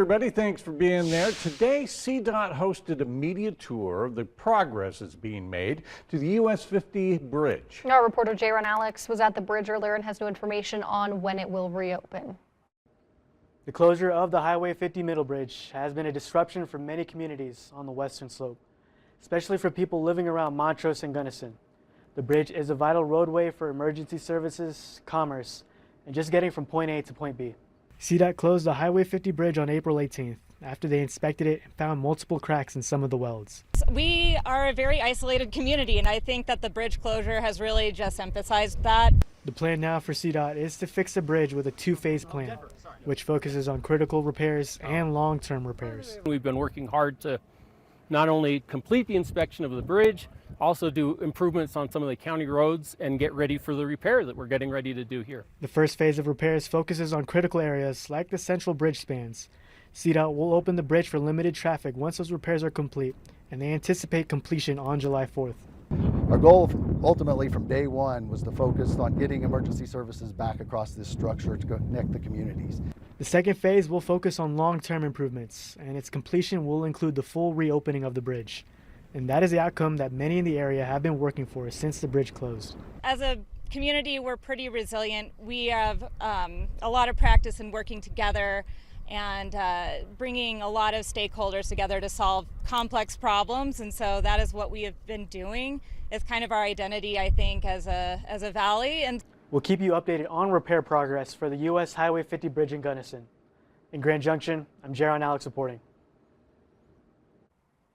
Everybody, thanks for being there. Today, CDOT hosted a media tour of the progress that's being made to the US 50 bridge. Our reporter J-Ron Alex was at the bridge earlier and has new information on when it will reopen. The closure of the Highway 50 Middle Bridge has been a disruption for many communities on the western slope, especially for people living around Montrose and Gunnison. The bridge is a vital roadway for emergency services, commerce, and just getting from point A to point B. CDOT closed the Highway 50 bridge on April 18th after they inspected it and found multiple cracks in some of the welds. We are a very isolated community, and I think that the bridge closure has really just emphasized that. The plan now for CDOT is to fix the bridge with a two-phase plan, which focuses on critical repairs and long-term repairs. We've been working hard to not only complete the inspection of the bridge, also do improvements on some of the county roads and get ready for the repair that we're getting ready to do here. The first phase of repairs focuses on critical areas like the central bridge spans. CDOT will open the bridge for limited traffic once those repairs are complete, and they anticipate completion on July 4th. Our goal ultimately from day one was to focus on getting emergency services back across this structure to connect the communities. The second phase will focus on long-term improvements, and its completion will include the full reopening of the bridge. And that is the outcome that many in the area have been working for since the bridge closed. As a community, we're pretty resilient. We have a lot of practice in working together and bringing a lot of stakeholders together to solve complex problems, and so that is what we have been doing. It's kind of our identity, I think, as a valley. And we'll keep you updated on repair progress for the US Highway 50 bridge in Gunnison. In Grand Junction, I'm J-Ron Alex reporting.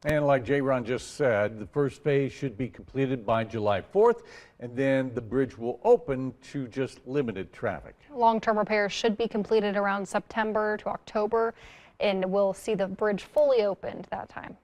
And like J-Ron just said, the first phase should be completed by July 4th, and then the bridge will open to just limited traffic. Long-term repairs should be completed around September to October, and we'll see the bridge fully opened that time.